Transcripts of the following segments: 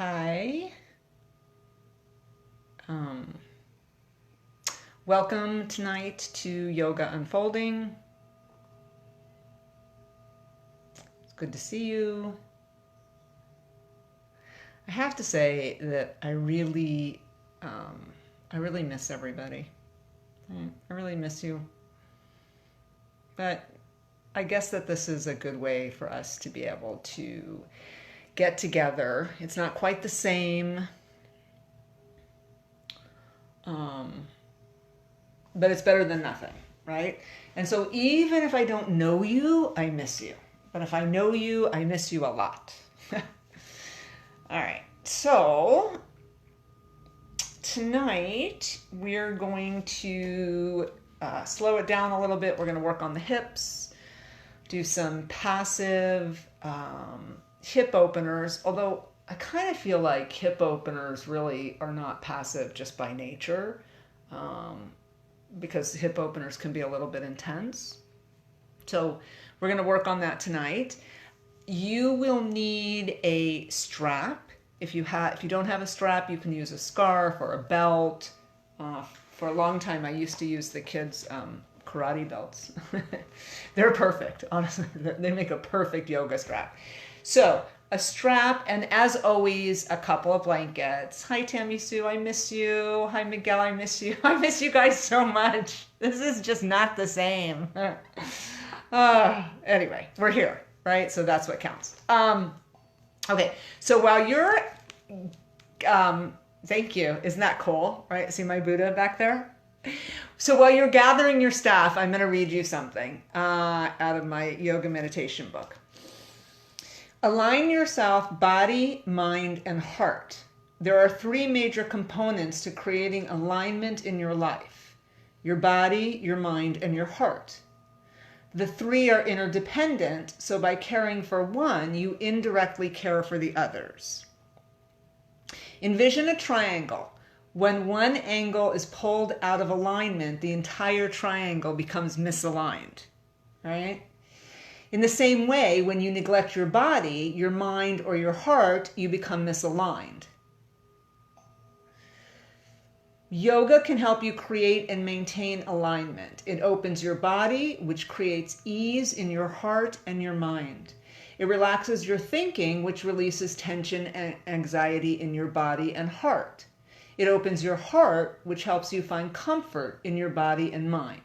Hi. Um, Welcome tonight to Yoga Unfolding. It's good to see you. I have to say that I really miss everybody. I really miss you. But I guess that this is a good way for us to be able to get together. It's not quite the same. But it's better than nothing, right? And so even if I don't know you, I miss you. But if I know you, I miss you a lot. All right, so tonight we're going to slow it down a little bit. We're going to work on the hips, do some passive hip openers, although I kind of feel like hip openers really are not passive just by nature. Because hip openers can be a little bit intense. So we're going to work on that tonight. You will need a strap. If you don't have a strap, you can use a scarf or a belt. For a long time, I used to use the kids' karate belts. They're perfect, honestly. They make a perfect yoga strap. So a strap, and as always, a couple of blankets. Hi, Tammy Sue, I miss you. Hi, Miguel, I miss you. I miss you guys so much. This is just not the same. Anyway, we're here, right? So that's what counts. Okay, so while you're, thank you. Isn't that cool, right? See my Buddha back there? So while you're gathering your staff, I'm going to read you something out of my yoga meditation book. Align yourself body, mind, and heart. There are three major components to creating alignment in your life: your body, your mind, and your heart. The three are interdependent, so by caring for one, you indirectly care for the others. Envision a triangle. When one angle is pulled out of alignment, the entire triangle becomes misaligned, right? In the same way, when you neglect your body, your mind, or your heart, you become misaligned. Yoga can help you create and maintain alignment. It opens your body, which creates ease in your heart and your mind. It relaxes your thinking, which releases tension and anxiety in your body and heart. It opens your heart, which helps you find comfort in your body and mind.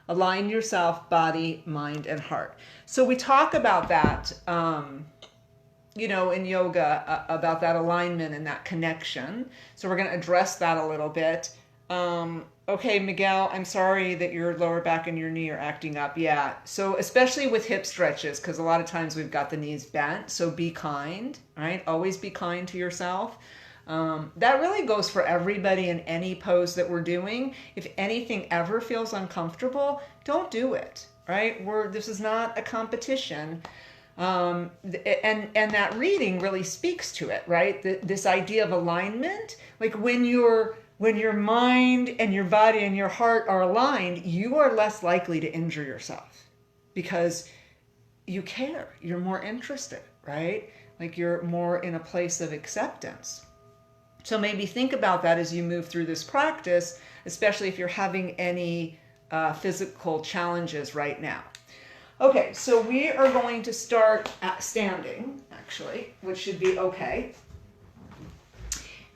Align yourself, body, mind, and heart. So we talk about that, in yoga, about that alignment and that connection. So we're going to address that a little bit. Okay, Miguel, I'm sorry that your lower back and your knee are acting up. Yeah, so especially with hip stretches, because a lot of times we've got the knees bent. So be kind, right? Always be kind to yourself. That really goes for everybody in any pose that we're doing. If anything ever feels uncomfortable, don't do it, right? This is not a competition. And that reading really speaks to it, right? This idea of alignment, like when your mind and your body and your heart are aligned, you are less likely to injure yourself because you care, you're more interested, right? Like you're more in a place of acceptance. So maybe think about that as you move through this practice, especially if you're having any physical challenges right now. Okay, so we are going to start at standing, actually, which should be okay.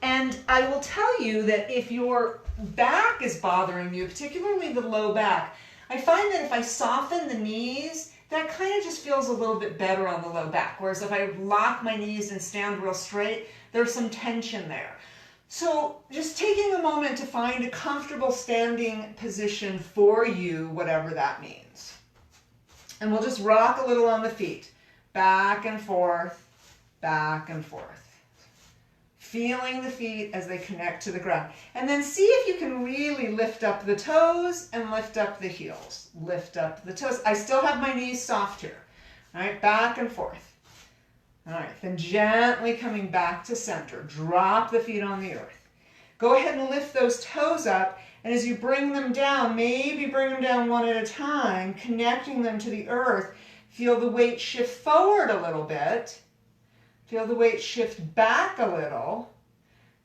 And I will tell you that if your back is bothering you, particularly the low back, I find that if I soften the knees, that kind of just feels a little bit better on the low back. Whereas if I lock my knees and stand real straight, there's some tension there. So just taking a moment to find a comfortable standing position for you, whatever that means. And we'll just rock a little on the feet, back and forth, feeling the feet as they connect to the ground. And then see if you can really lift up the toes and lift up the heels. Lift up the toes. I still have my knees soft here. All right, back and forth. All right, then gently coming back to center. Drop the feet on the earth. Go ahead and lift those toes up, and as you bring them down, maybe bring them down one at a time, connecting them to the earth. Feel the weight shift forward a little bit. Feel the weight shift back a little.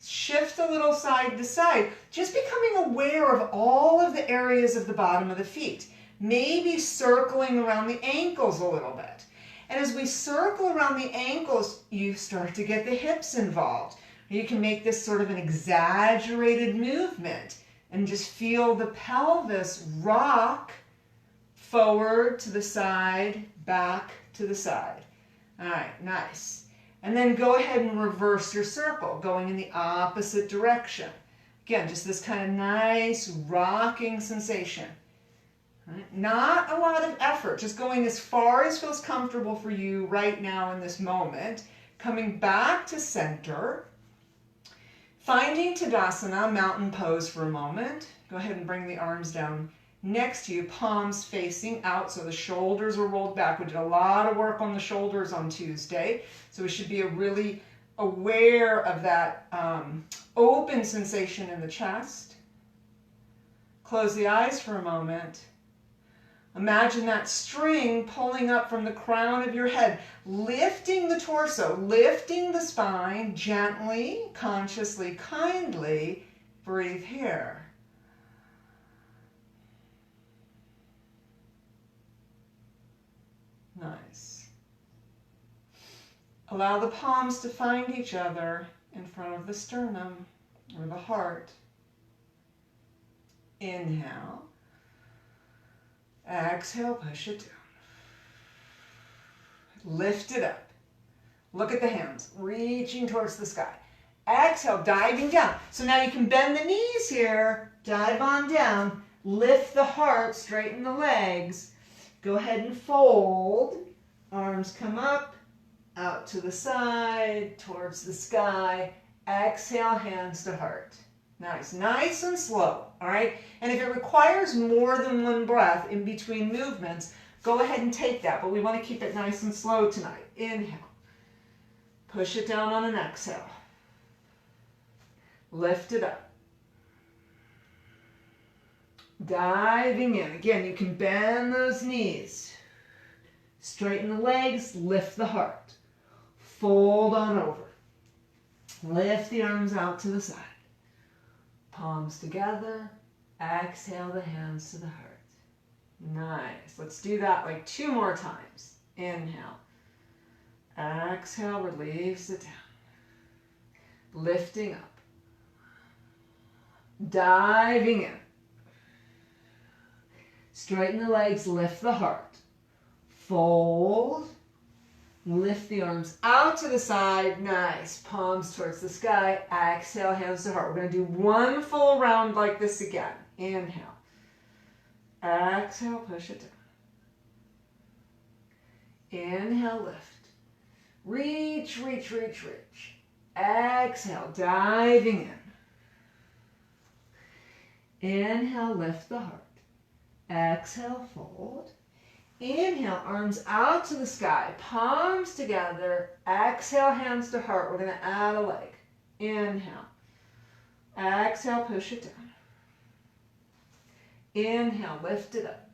Shift a little side to side. Just becoming aware of all of the areas of the bottom of the feet. Maybe circling around the ankles a little bit. And as we circle around the ankles, you start to get the hips involved. You can make this sort of an exaggerated movement and just feel the pelvis rock forward to the side, back to the side. All right, nice. And then go ahead and reverse your circle, going in the opposite direction. Again, just this kind of nice rocking sensation. Right? Not a lot of effort, just going as far as feels comfortable for you right now in this moment. Coming back to center. Finding Tadasana, mountain pose for a moment. Go ahead and bring the arms down next to you, palms facing out so the shoulders are rolled back. We did a lot of work on the shoulders on Tuesday, so we should be really aware of that open sensation in the chest. Close the eyes for a moment. Imagine that string pulling up from the crown of your head, lifting the torso, lifting the spine, gently, consciously, kindly. Breathe here. Nice. Allow the palms to find each other in front of the sternum or the heart. Inhale. Exhale, push it down. Lift it up. Look at the hands, reaching towards the sky. Exhale, diving down. So now you can bend the knees here, dive on down, lift the heart, straighten the legs. Go ahead and fold. Arms come up, out to the side, towards the sky. Exhale, hands to heart. Nice, nice and slow, all right? And if it requires more than one breath in between movements, go ahead and take that, but we want to keep it nice and slow tonight. Inhale. Push it down on an exhale. Lift it up. Diving in. Again, you can bend those knees. Straighten the legs, lift the heart. Fold on over. Lift the arms out to the side. Palms together. Exhale the hands to the heart. Nice. Let's do that like 2 more times. Inhale. Exhale, release it down. Lifting up. Diving in. Straighten the legs, lift the heart. Fold. Lift the arms out to the side. Nice. Palms towards the sky. Exhale, hands to heart. We're going to do 1 full round like this again. Inhale. Exhale, push it down. Inhale, lift. Reach, reach, reach, reach. Exhale, diving in. Inhale, lift the heart. Exhale, fold. Inhale, arms out to the sky, palms together. Exhale, hands to heart. We're going to add a leg. Inhale. Exhale, push it down. Inhale, lift it up.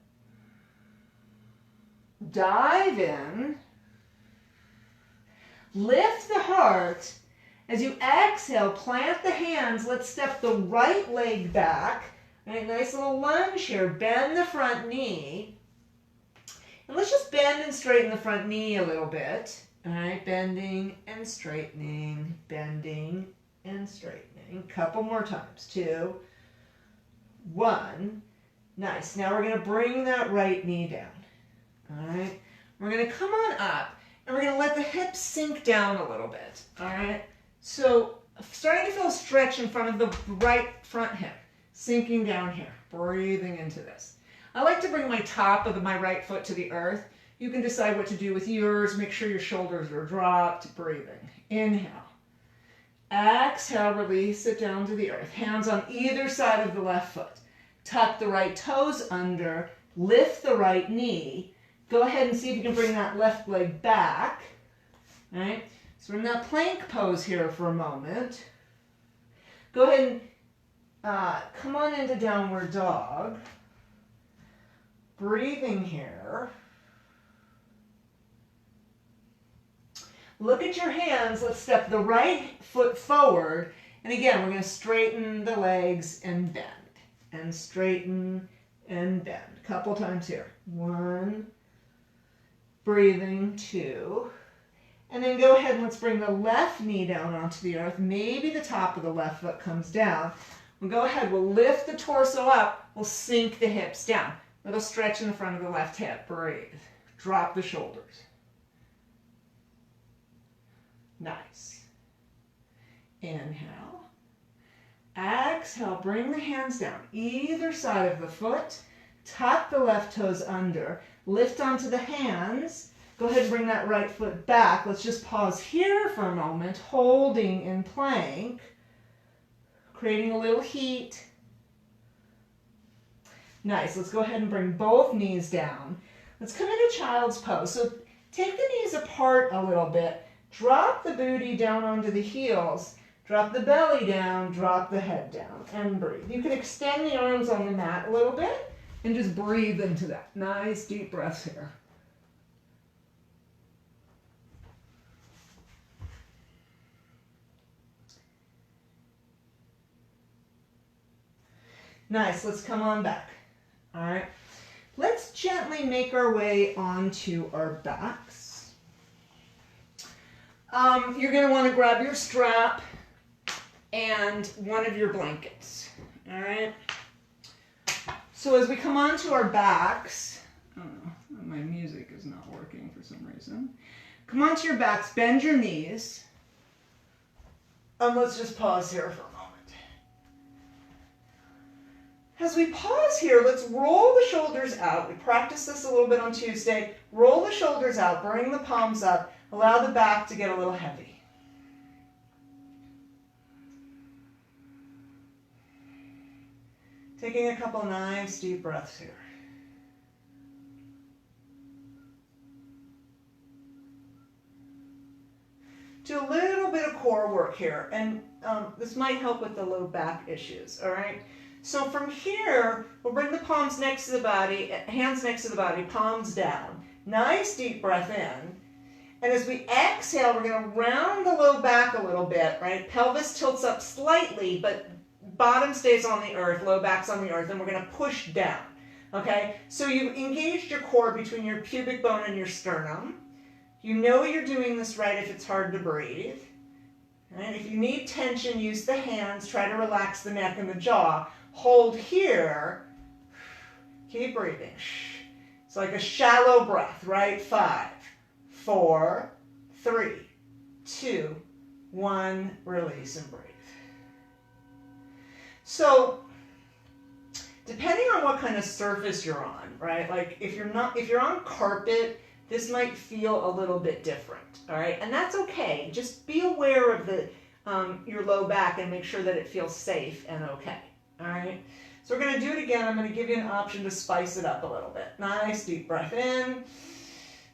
Dive in. Lift the heart. As you exhale, plant the hands. Let's step the right leg back. Right, nice little lunge here. Bend the front knee. And let's just bend and straighten the front knee a little bit. All right, bending and straightening, bending and straightening. Couple more times. 2, 1. Nice. Now we're going to bring that right knee down. All right. We're going to come on up and we're going to let the hips sink down a little bit. All right. So starting to feel a stretch in front of the right front hip. Sinking down here. Breathing into this. I like to bring my top of my right foot to the earth. You can decide what to do with yours. Make sure your shoulders are dropped. Breathing. Inhale. Exhale, release it down to the earth. Hands on either side of the left foot. Tuck the right toes under. Lift the right knee. Go ahead and see if you can bring that left leg back. All right? So we're in that plank pose here for a moment. Go ahead and come on into downward dog. Breathing here. Look at your hands. Let's step the right foot forward. And again, we're going to straighten the legs and bend. And straighten and bend. A couple times here. 1, breathing, 2. And then go ahead and let's bring the left knee down onto the earth. Maybe the top of the left foot comes down. We'll go ahead, we'll lift the torso up. We'll sink the hips down. Little stretch in the front of the left hip. Breathe. Drop the shoulders. Nice. Inhale. Exhale, bring the hands down, either side of the foot. Tuck the left toes under. Lift onto the hands. Go ahead and bring that right foot back. Let's just pause here for a moment, holding in plank, creating a little heat. Nice. Let's go ahead and bring both knees down. Let's come into child's pose. So take the knees apart a little bit. Drop the booty down onto the heels. Drop the belly down, drop the head down, and breathe. You can extend the arms on the mat a little bit and just breathe into that. Nice deep breaths here. Nice, let's come on back. All right, let's gently make our way onto our backs. You're gonna wanna grab your strap and one of your blankets, all right? So as we come onto our backs, oh, my music is not working for some reason. Come onto your backs, bend your knees, and let's just pause here for a moment. As we pause here, let's roll the shoulders out. We practiced this a little bit on Tuesday. Roll the shoulders out, bring the palms up, allow the back to get a little heavy. Taking a couple nice deep breaths here. Do a little bit of core work here, and this might help with the low back issues, all right? So from here, we'll bring the palms next to the body, hands next to the body, palms down. Nice deep breath in. And as we exhale, we're going to round the low back a little bit, right? Pelvis tilts up slightly, but bottom stays on the earth, low back's on the earth, and we're going to push down, okay? So you've engaged your core between your pubic bone and your sternum. You know you're doing this right if it's hard to breathe. And if you need tension, use the hands. Try to relax the neck and the jaw. Hold here. Keep breathing. It's like a shallow breath, right? 5, 4, 3, 2, 1. Release and breathe. So, depending on what kind of surface you're on, right? Like if you're on carpet, this might feel a little bit different, all right? And that's okay. Just be aware of the your low back and make sure that it feels safe and okay, all right? So we're going to do it again. I'm going to give you an option to spice it up a little bit. Nice deep breath in.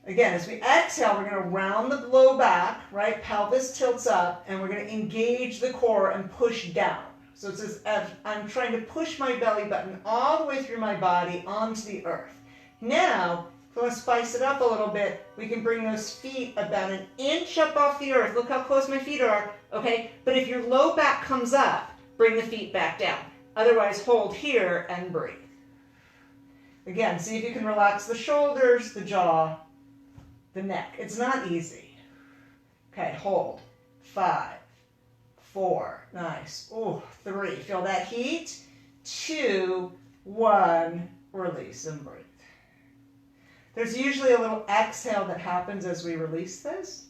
Again, as we exhale, we're going to round the low back, right? Pelvis tilts up, and we're going to engage the core and push down. So it's as if I'm trying to push my belly button all the way through my body onto the earth. Now, if we want to spice it up a little bit, we can bring those feet about an inch up off the earth. Look how close my feet are, okay? But if your low back comes up, bring the feet back down. Otherwise, hold here and breathe. Again, see if you can relax the shoulders, the jaw, the neck. It's not easy. Okay, hold. 5, 4, nice. Oh, 3, feel that heat. 2, 1, release and breathe. There's usually a little exhale that happens as we release this.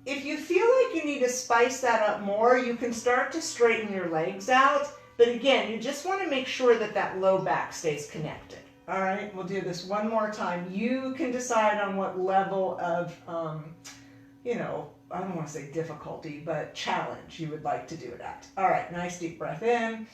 If you feel like you need to spice that up more, you can start to straighten your legs out. But again, you just want to make sure that that low back stays connected. All right, we'll do this one more time. You can decide on what level of, I don't want to say difficulty, but challenge you would like to do it at. All right, nice deep breath in.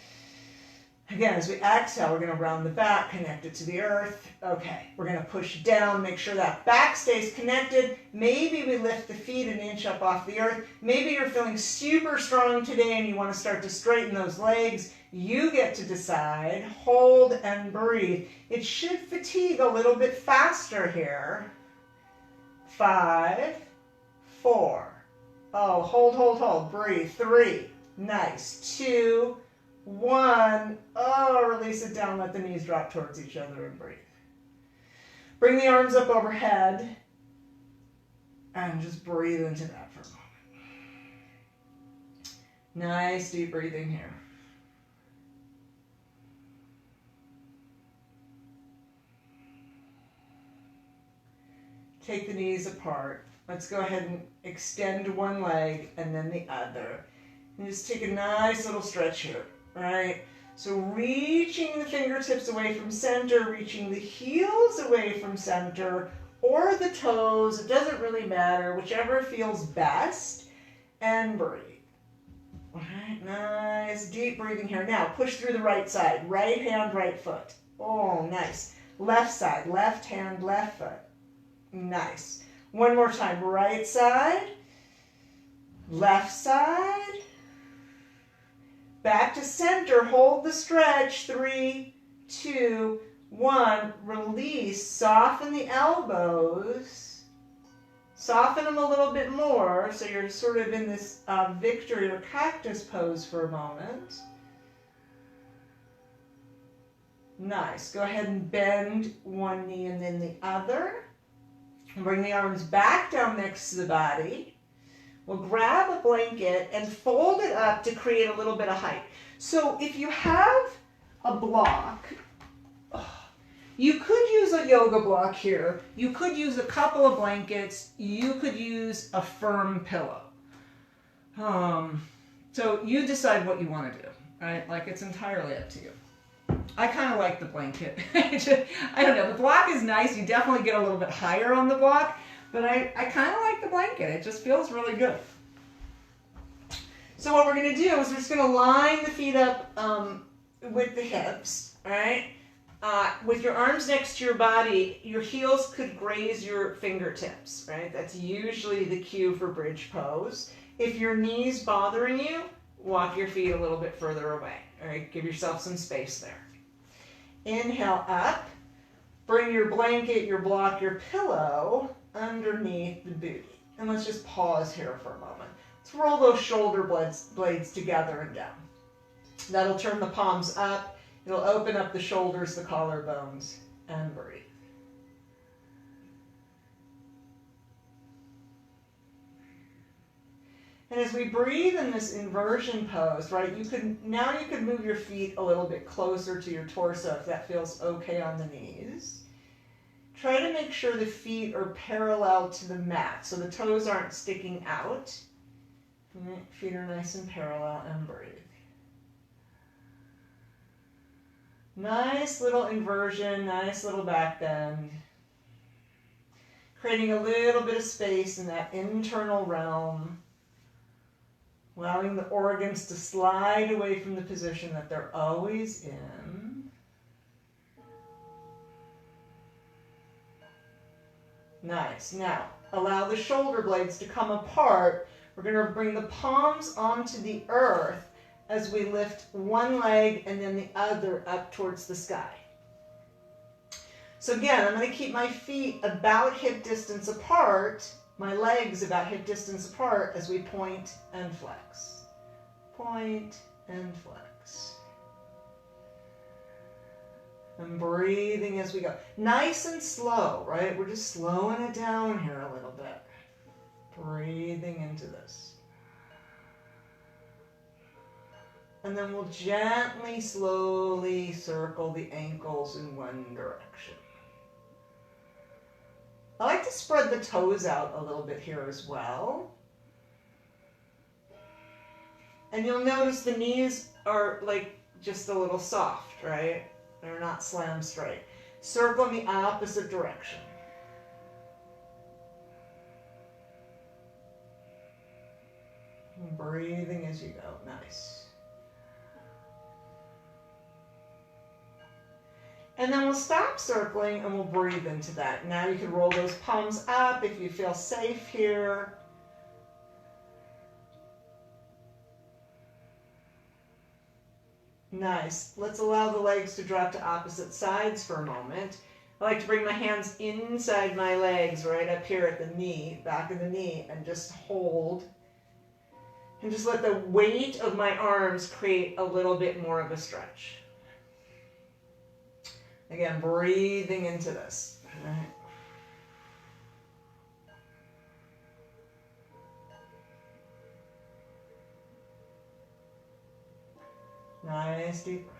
Again, as we exhale, we're going to round the back, connect it to the earth. Okay, we're going to push down, make sure that back stays connected. Maybe we lift the feet an inch up off the earth. Maybe you're feeling super strong today and you want to start to straighten those legs. You get to decide. Hold and breathe. It should fatigue a little bit faster here. 5, 4. Oh, hold, hold, hold. Breathe. 3. Nice. 2, 1. Oh, release it down. Let the knees drop towards each other and breathe. Bring the arms up overhead and just breathe into that for a moment. Nice deep breathing here. Take the knees apart. Let's go ahead and extend one leg and then the other. And just take a nice little stretch here, right? So reaching the fingertips away from center, reaching the heels away from center, or the toes, it doesn't really matter, whichever feels best, and breathe. All right, nice deep breathing here. Now push through the right side, right hand, right foot. Oh, nice. Left side, left hand, left foot. Nice. One more time, right side, left side, back to center, hold the stretch, 3, 2, 1, release, soften the elbows, soften them a little bit more, so you're sort of in this victory or cactus pose for a moment. Nice, go ahead and bend one knee and then the other. Bring the arms back down next to the body. We'll grab a blanket and fold it up to create a little bit of height. So if you have a block, you could use a yoga block here. You could use a couple of blankets. You could use a firm pillow. So you decide what you want to do, right? Like, it's entirely up to you. I kind of like the blanket. I don't know. The block is nice. You definitely get a little bit higher on the block, but I kind of like the blanket. It just feels really good. So what we're going to do is we're just going to line the feet up with the hips, all right? With your arms next to your body, your heels could graze your fingertips, right? That's usually the cue for bridge pose. If your knee's bothering you, walk your feet a little bit further away, all right? Give yourself some space there. Inhale up, bring your blanket, your block, your pillow underneath the booty. And let's just pause here for a moment. Let's roll those shoulder blades together and down. That'll turn the palms up. It'll open up the shoulders, the collarbones, and breathe. And as we breathe in this inversion pose, right, you could move your feet a little bit closer to your torso if that feels okay on the knees. Try to make sure the feet are parallel to the mat, so the toes aren't sticking out. Feet are nice and parallel, and breathe. Nice little inversion, nice little back bend. Creating a little bit of space in that internal realm. Allowing the organs to slide away from the position that they're always in. Nice. Now, allow the shoulder blades to come apart. We're going to bring the palms onto the earth as we lift one leg and then the other up towards the sky. So again, I'm going to keep my feet about hip distance apart, my legs about hip distance apart as we point and flex. Point and flex. And breathing as we go. Nice and slow, right? We're just slowing it down here a little bit. Breathing into this. And then we'll gently, slowly circle the ankles in one direction. I like to spread the toes out a little bit here as well. And you'll notice the knees are like just a little soft, right? They're not slammed straight. Circle in the opposite direction. And breathing as you go. Nice. And then we'll stop circling and we'll breathe into that. Now you can roll those palms up if you feel safe here. Nice. Let's allow the legs to drop to opposite sides for a moment. I like to bring my hands inside my legs, right up here at the knee, back of the knee, and just hold. And just let the weight of my arms create a little bit more of a stretch. Again, breathing into this. All right. Nice deep breaths.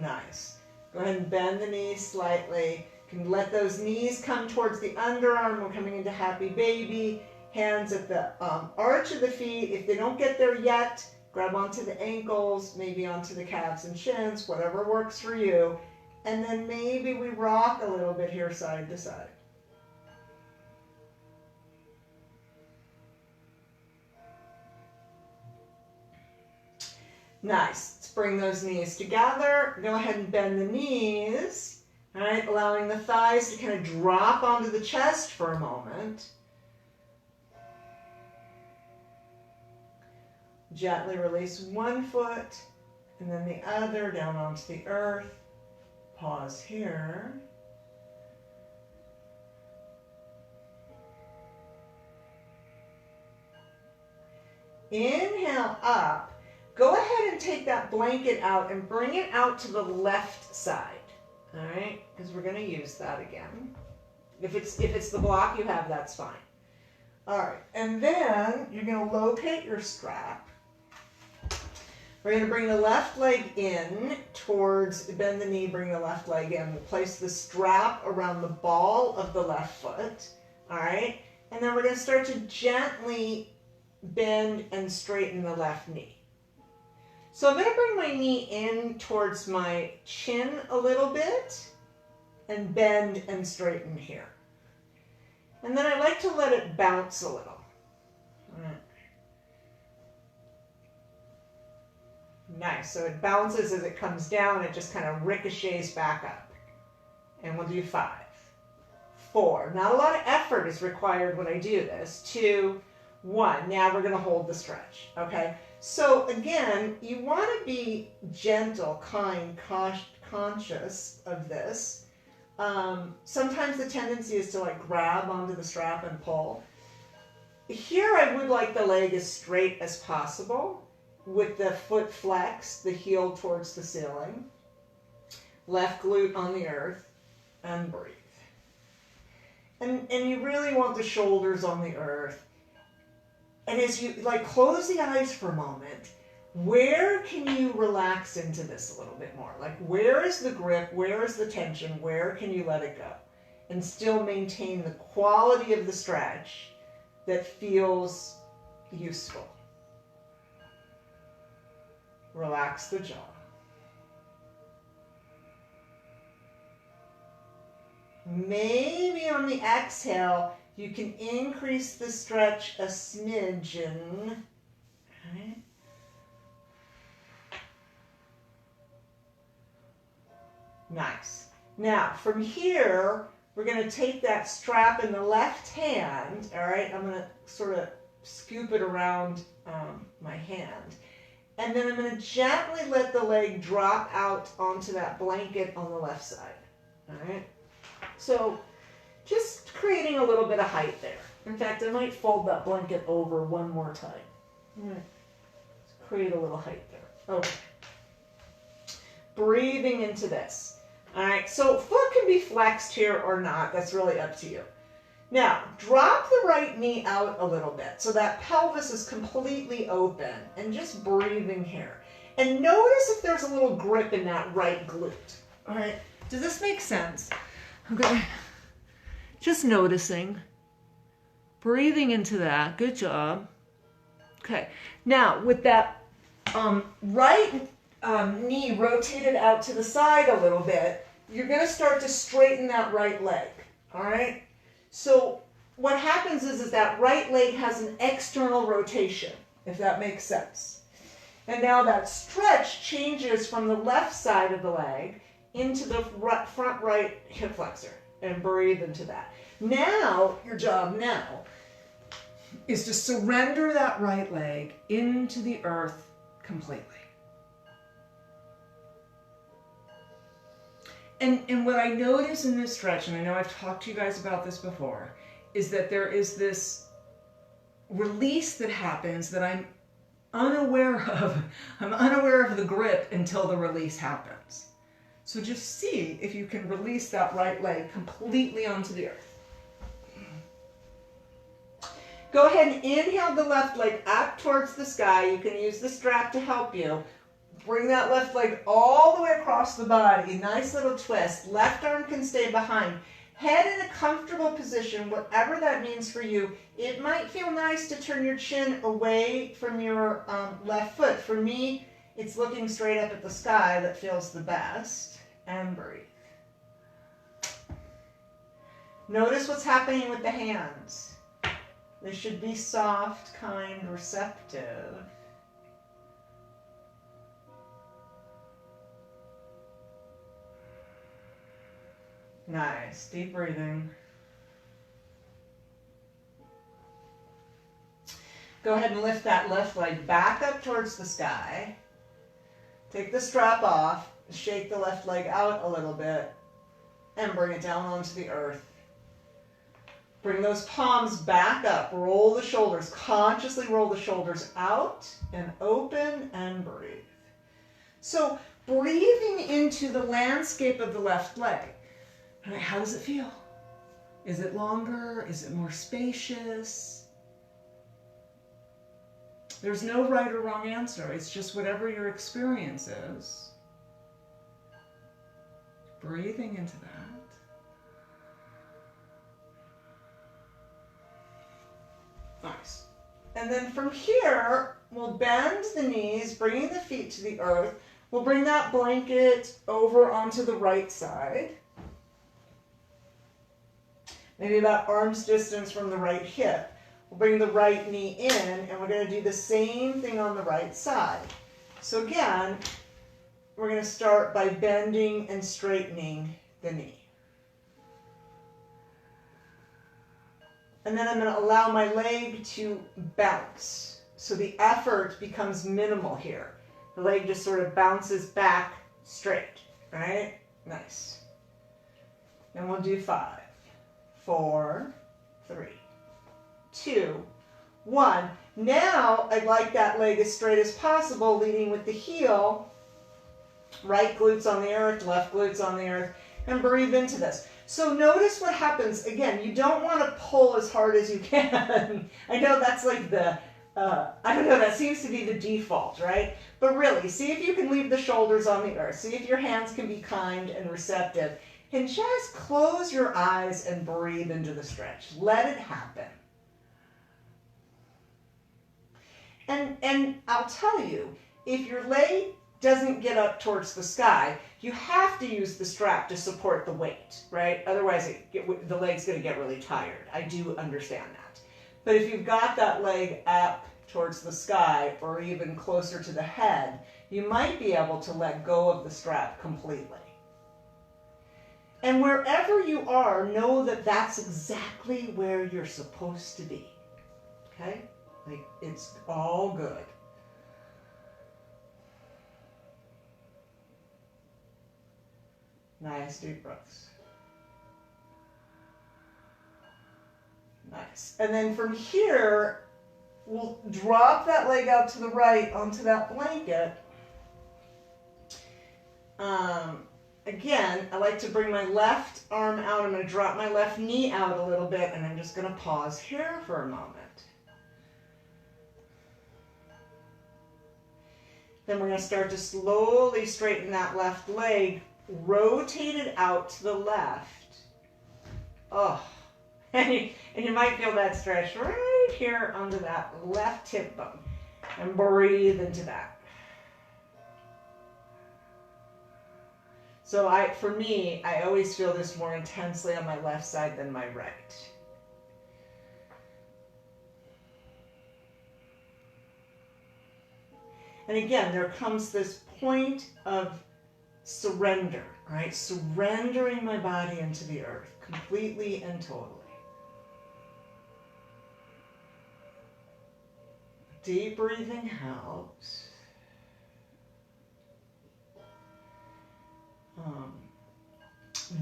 Nice. Go ahead and bend the knees slightly. You can let those knees come towards the underarm. We're coming into happy baby. Hands at the arch of the feet. If they don't get there yet, grab onto the ankles, maybe onto the calves and shins, whatever works for you. And then maybe we rock a little bit here side to side. Nice. Let's bring those knees together. Go ahead and bend the knees. All right, allowing the thighs to kind of drop onto the chest for a moment. Gently release one foot and then the other down onto the earth. Pause here. Inhale up. Go ahead and take that blanket out and bring it out to the left side. All right, because we're going to use that again. If it's the block you have, that's fine. All right, and then you're going to locate your strap. We're going to bring the left leg in towards, bend the knee, bring the left leg in. We'll place the strap around the ball of the left foot, all right? And then we're going to start to gently bend and straighten the left knee. So I'm going to bring my knee in towards my chin a little bit and bend and straighten here. And then I like to let it bounce a little. All right. Nice. So it bounces as it comes down. It just kind of ricochets back up. And we'll do 5, 4. Not a lot of effort is required when I do this. 2, 1. Now we're going to hold the stretch. Okay. So again, you want to be gentle, kind, conscious of this. Sometimes the tendency is to like grab onto the strap and pull. Here I would like the leg as straight as possible with the foot flexed, the heel towards the ceiling. Left glute on the earth and breathe. And you really want the shoulders on the earth. And as you like close the eyes for a moment, where can you relax into this a little bit more? Like where is the grip? Where is the tension? Where can you let it go? And still maintain the quality of the stretch that feels useful. Relax the jaw. Maybe on the exhale, you can increase the stretch a smidgen. Okay. Nice. Now, from here, we're going to take that strap in the left hand. All right, I'm going to sort of scoop it around my hand. And then I'm going to gently let the leg drop out onto that blanket on the left side. All right. So just creating a little bit of height there. In fact, I might fold that blanket over one more time. All right. Let's create a little height there. Okay. Breathing into this. All right. So foot can be flexed here or not. That's really up to you. Now, drop the right knee out a little bit so that pelvis is completely open and just breathing here. And notice if there's a little grip in that right glute. All right. Does this make sense? Okay. Just noticing. Breathing into that. Good job. Okay. Now, with that right knee rotated out to the side a little bit, you're going to start to straighten that right leg. All right? So what happens is that right leg has an external rotation, if that makes sense. And now that stretch changes from the left side of the leg into the front right hip flexor. And breathe into that. Now, your job now is to surrender that right leg into the earth completely. And what I notice in this stretch, and I know I've talked to you guys about this before, is that there is this release that happens that I'm unaware of. I'm unaware of the grip until the release happens. So just see if you can release that right leg completely onto the earth. Go ahead and inhale the left leg up towards the sky. You can use the strap to help you. Bring that left leg all the way across the body. Nice little twist. Left arm can stay behind. Head in a comfortable position, whatever that means for you. It might feel nice to turn your chin away from your left foot. For me, it's looking straight up at the sky that feels the best. And breathe. Notice what's happening with the hands. They should be soft, kind, receptive. Nice. Deep breathing. Go ahead and lift that left leg back up towards the sky. Take the strap off. Shake the left leg out a little bit. And bring it down onto the earth. Bring those palms back up. Roll the shoulders. Consciously roll the shoulders out and open and breathe. So breathing into the landscape of the left leg. All right, how does it feel? Is it longer? Is it more spacious? There's no right or wrong answer. It's just whatever your experience is. Breathing into that. Nice. And then from here, we'll bend the knees, bringing the feet to the earth. We'll bring that blanket over onto the right side. Maybe about arm's distance from the right hip. We'll bring the right knee in, and we're going to do the same thing on the right side. So again, we're going to start by bending and straightening the knee. And then I'm going to allow my leg to bounce. So the effort becomes minimal here. The leg just sort of bounces back straight, right? Nice. And we'll do 5, 4, 3, 2, 1. Now I'd like that leg as straight as possible, leading with the heel. Right glutes on the earth, left glutes on the earth, and breathe into this. So notice what happens. Again, you don't want to pull as hard as you can. I know that's like the, I don't know, that seems to be the default, right? But really, see if you can leave the shoulders on the earth. See if your hands can be kind and receptive. And just close your eyes and breathe into the stretch. Let it happen. And I'll tell you, if your leg doesn't get up towards the sky, you have to use the strap to support the weight, right? Otherwise, the leg's going to get really tired. I do understand that. But if you've got that leg up towards the sky or even closer to the head, you might be able to let go of the strap completely. And wherever you are, know that that's exactly where you're supposed to be, okay? Like, it's all good. Nice deep breaths. Nice. And then from here, we'll drop that leg out to the right onto that blanket. Again, I like to bring my left arm out. I'm going to drop my left knee out a little bit, and I'm just going to pause here for a moment. Then we're going to start to slowly straighten that left leg, rotate it out to the left. Oh, and you might feel that stretch right here onto that left hip bone. And breathe into that. So for me, I always feel this more intensely on my left side than my right. And again, there comes this point of surrender, right? Surrendering my body into the earth completely and totally. Deep breathing helps.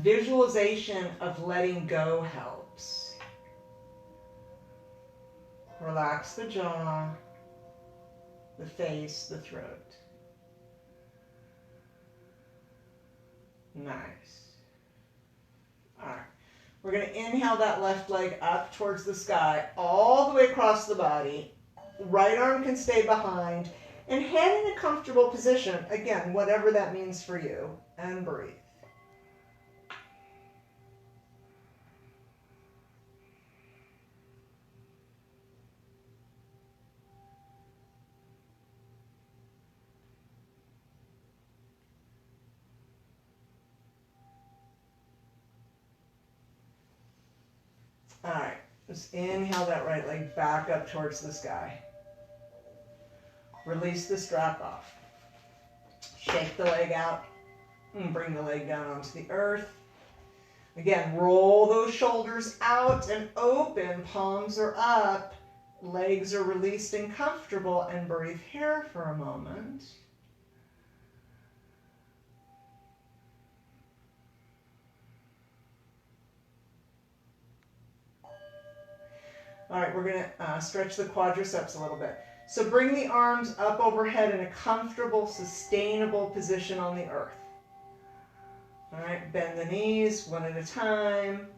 Visualization of letting go helps. Relax the jaw, the face, the throat. Nice. All right. We're going to inhale that left leg up towards the sky, all the way across the body. Right arm can stay behind. And head in a comfortable position. Again, whatever that means for you. And breathe. All right, just inhale that right leg back up towards the sky. Release the strap off. Shake the leg out and bring the leg down onto the earth. Again, roll those shoulders out and open. Palms are up. Legs are released and comfortable. And breathe here for a moment. All right, we're going to stretch the quadriceps a little bit. So bring the arms up overhead in a comfortable, sustainable position on the earth. All right, bend the knees one at a time.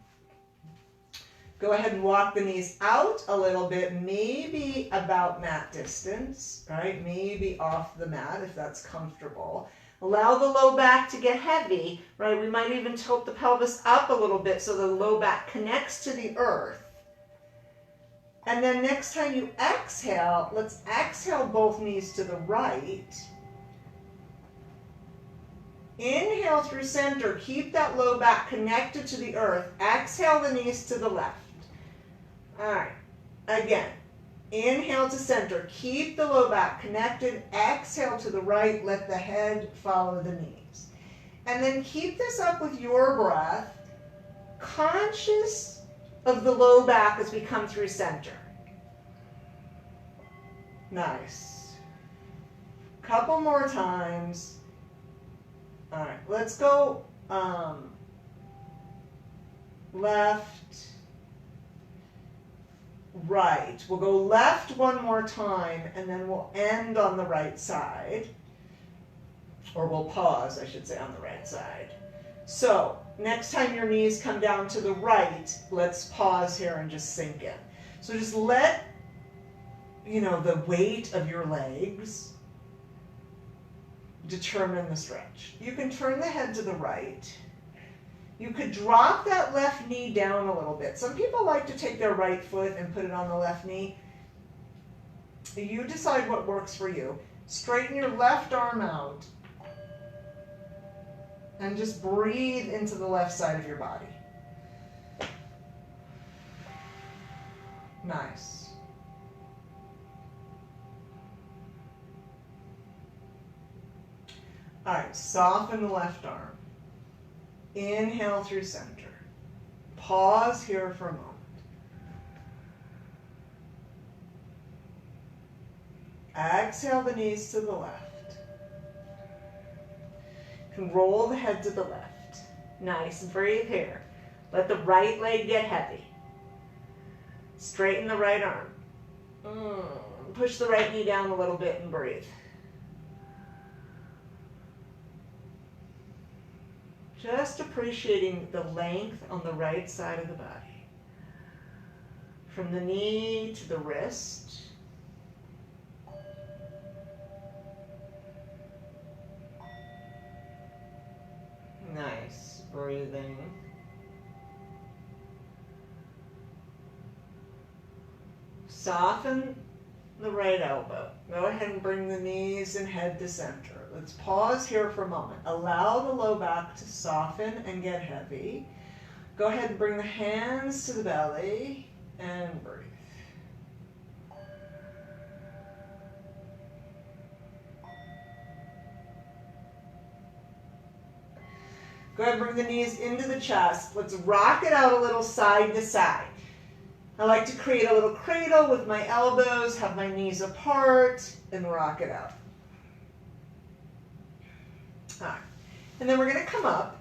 Go ahead and walk the knees out a little bit, maybe about mat distance, right? Maybe off the mat if that's comfortable. Allow the low back to get heavy, right? We might even tilt the pelvis up a little bit so the low back connects to the earth. And then next time you exhale, let's exhale both knees to the right. Inhale through center. Keep that low back connected to the earth. Exhale the knees to the left. All right. Again, inhale to center. Keep the low back connected. Exhale to the right. Let the head follow the knees. And then keep this up with your breath. Conscious of the low back as we come through center. Nice. Couple more times. All right, let's go left, right. We'll go left one more time, and then we'll end on the right side. Or we'll pause, I should say, on the right side. So, next time your knees come down to the right, let's pause here and just sink in. So just let, the weight of your legs determine the stretch. You can turn the head to the right. You could drop that left knee down a little bit. Some people like to take their right foot and put it on the left knee. You decide what works for you. Straighten your left arm out. And just breathe into the left side of your body. Nice. All right, soften the left arm. Inhale through center. Pause here for a moment. Exhale the knees to the left. Can roll the head to the left. Nice. Breathe here. Let the right leg get heavy. Straighten the right arm. Push the right knee down a little bit and breathe. Just appreciating the length on the right side of the body. From the knee to the wrist. Nice. Breathing. Soften the right elbow. Go ahead and bring the knees and head to center. Let's pause here for a moment. Allow the low back to soften and get heavy. Go ahead and bring the hands to the belly and breathe. Go ahead and bring the knees into the chest. Let's rock it out a little side to side. I like to create a little cradle with my elbows, have my knees apart, and rock it out. All right. And then we're going to come up.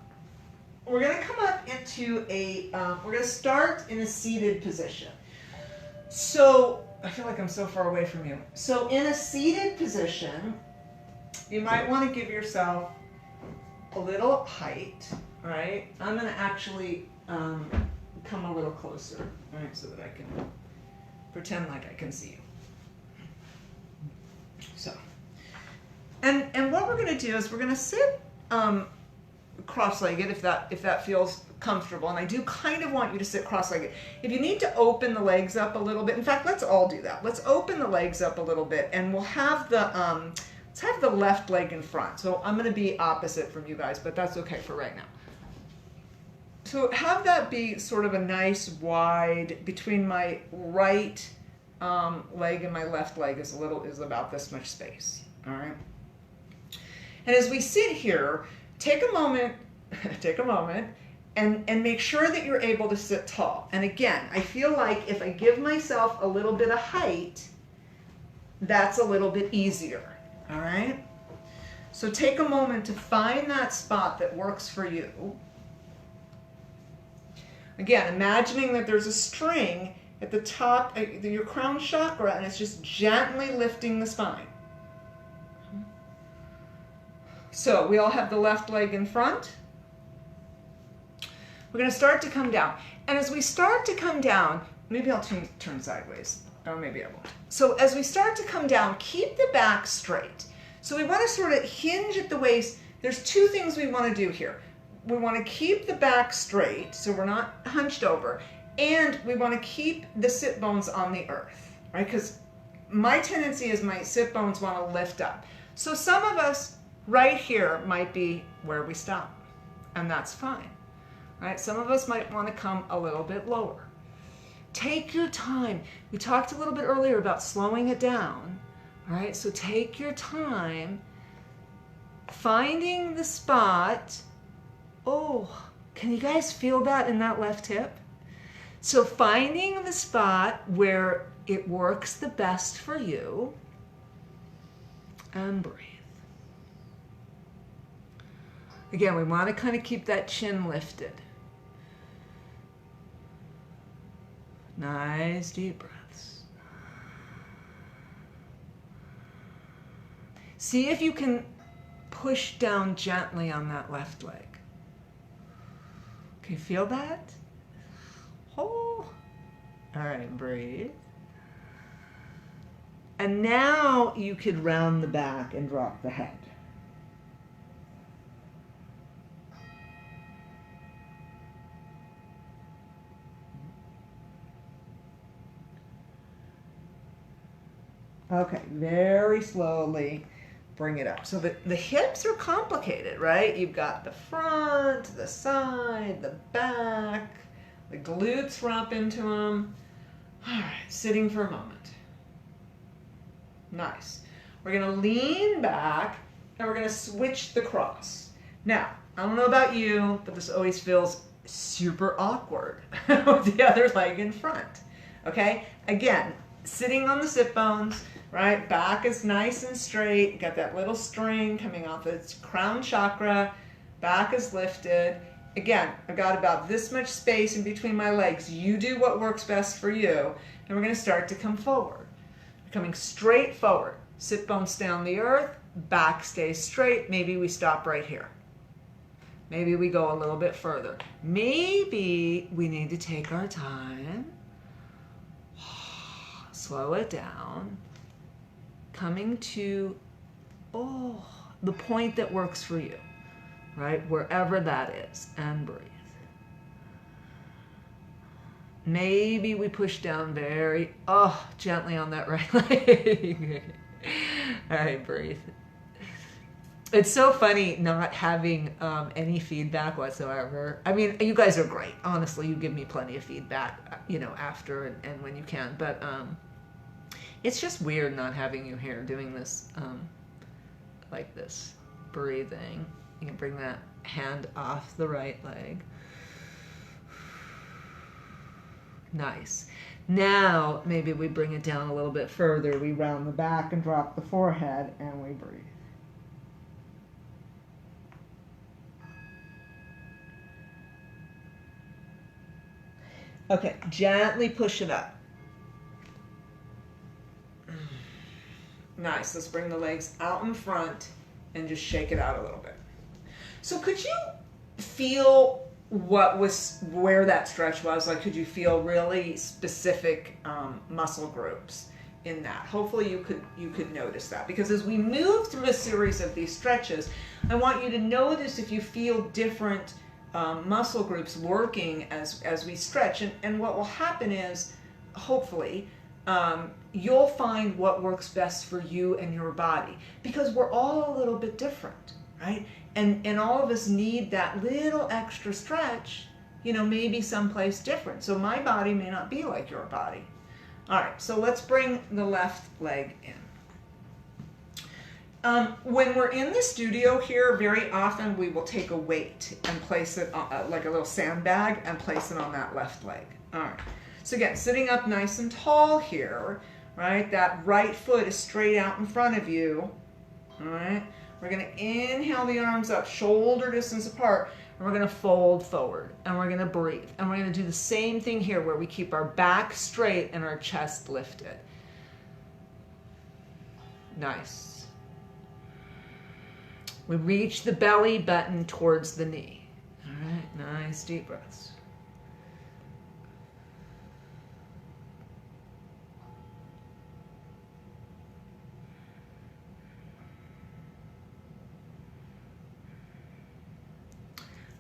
We're going to come up into a, we're going to start in a seated position. So, I feel like I'm so far away from you. So in a seated position, you might want to give yourself a little height, right? I'm going to actually come a little closer, right, so that I can pretend like I can see you. So, and what we're going to do is we're going to sit cross-legged if that feels comfortable, and I do kind of want you to sit cross-legged. If you need to open the legs up a little bit, in fact, let's all do that. Let's open the legs up a little bit, and we'll have the let's have the left leg in front. So I'm going to be opposite from you guys, but that's okay for right now. So have that be sort of a nice wide between my right leg and my left leg is about this much space. All right. And as we sit here, take a moment, and make sure that you're able to sit tall. And again, I feel like if I give myself a little bit of height, that's a little bit easier. All right. So take a moment to find that spot that works for you. Again, imagining that there's a string at the top of your crown chakra, and it's just gently lifting the spine. So we all have the left leg in front. We're going to start to come down. And as we start to come down, maybe I'll turn sideways. Oh, maybe I won't. So as we start to come down, keep the back straight. So we want to sort of hinge at the waist. There's two things we want to do here. We want to keep the back straight, so we're not hunched over, and we want to keep the sit bones on the earth, right? Because my tendency is my sit bones want to lift up. So some of us right here might be where we stop, and that's fine, right? Some of us might want to come a little bit lower. Take your time. We talked a little bit earlier about slowing it down, right? So take your time finding the spot. Oh, can you guys feel that in that left hip? So finding the spot where it works the best for you, and breathe. Again, we want to kind of keep that chin lifted. Nice deep breaths. See if you can push down gently on that left leg. Can you feel that? Oh. All right, breathe. And now you could round the back and drop the head. Okay, very slowly bring it up. So the hips are complicated, right? You've got the front, the side, the back, the glutes wrap into them. All right, sitting for a moment. Nice. We're going to lean back and we're going to switch the cross. Now, I don't know about you, but this always feels super awkward with the other leg in front. Okay? Again, sitting on the sit bones, right? Back is nice and straight. You got that little string coming off its crown chakra. Back is lifted. Again, I've got about this much space in between my legs. You do what works best for you. And we're going to start to come forward. Coming straight forward. Sit bones stay on the earth. Back stays straight. Maybe we stop right here. Maybe we go a little bit further. Maybe we need to take our time. Slow it down. Coming to, the point that works for you, right? Wherever that is, and breathe. Maybe we push down very, gently on that right leg. All right, breathe. It's so funny not having any feedback whatsoever. I mean, you guys are great. Honestly, you give me plenty of feedback, after and when you can. But it's just weird not having you here doing this like this, breathing. You can bring that hand off the right leg. Nice. Now, maybe we bring it down a little bit further. We round the back and drop the forehead, and we breathe. Okay, gently push it up. Nice. Let's bring the legs out in front and just shake it out a little bit. So could you feel where that stretch was? Like, could you feel really specific muscle groups in that? Hopefully you could notice that, because as we move through a series of these stretches, I want you to notice if you feel different muscle groups working as we stretch. And what will happen is, hopefully, you'll find what works best for you and your body, because we're all a little bit different, right? And all of us need that little extra stretch, maybe someplace different. So my body may not be like your body. All right, so let's bring the left leg in. When we're in the studio here, very often we will take a weight and place it on, like a little sandbag, and place it on that left leg. All right. So again, sitting up nice and tall here, right? That right foot is straight out in front of you. All right. We're going to inhale the arms up, shoulder distance apart, and we're going to fold forward, and we're going to breathe. And we're going to do the same thing here, where we keep our back straight and our chest lifted. Nice. We reach the belly button towards the knee. All right, nice deep breaths.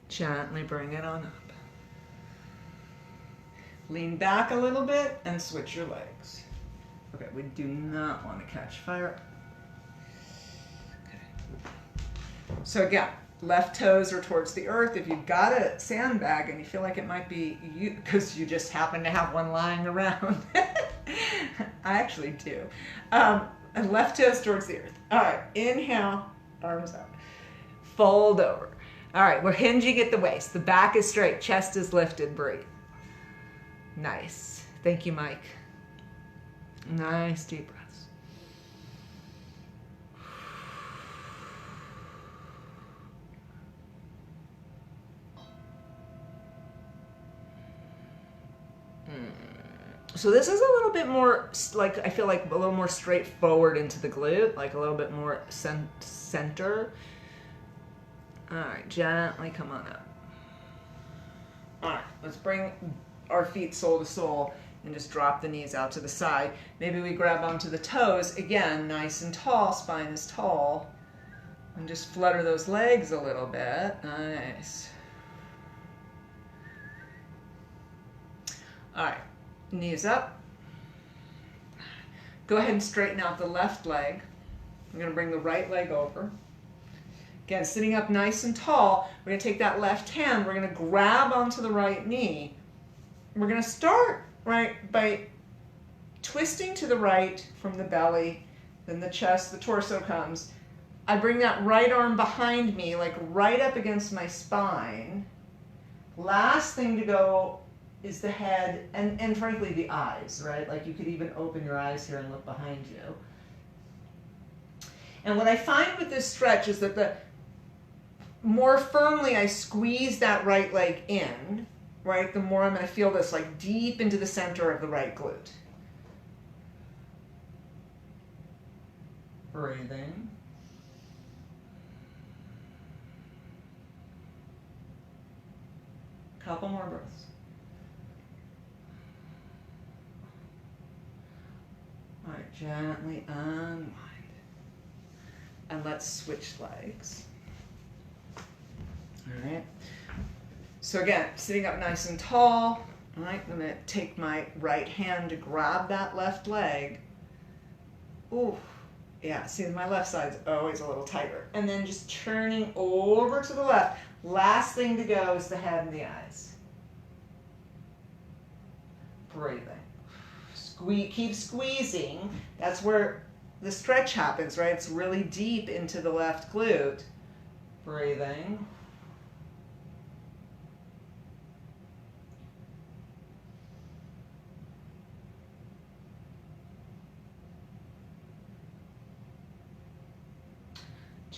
Gently bring it on up. Lean back a little bit and switch your legs. Okay, we do not want to catch fire. Okay. So again, left toes are towards the earth. If you've got a sandbag and you feel like it might be you, because you just happen to have one lying around. I actually do. And left toes towards the earth. All right, inhale, arms out. Fold over. All right, we're hinging at the waist. The back is straight, chest is lifted. Breathe. Nice. Thank you, Mike. Nice deep breaths. So this is a little bit more, like, I feel like a little more straightforward into the glute, like a little bit more center. All right, gently come on up. All right, let's bring our feet sole to sole and just drop the knees out to the side. Maybe we grab onto the toes. Again, nice and tall, spine is tall. And just flutter those legs a little bit. Nice. All right, knees up. Go ahead and straighten out the left leg. I'm gonna bring the right leg over. Again, sitting up nice and tall, we're going to take that left hand, we're going to grab onto the right knee. We're going to start, right, by twisting to the right from the belly, then the chest, the torso comes. I bring that right arm behind me, like right up against my spine. Last thing to go is the head and frankly the eyes, right? Like you could even open your eyes here and look behind you. And what I find with this stretch is that the more firmly I squeeze that right leg in, right, the more I'm going to feel this like deep into the center of the right glute. Breathing. Couple more breaths. All right, gently unwind. And let's switch legs. All right. So again, sitting up nice and tall. All right, I'm going to take my right hand to grab that left leg. Ooh, yeah, see, my left side's always a little tighter. And then just turning over to the left. Last thing to go is the head and the eyes. Breathing. Keep squeezing. That's where the stretch happens, right? It's really deep into the left glute. Breathing.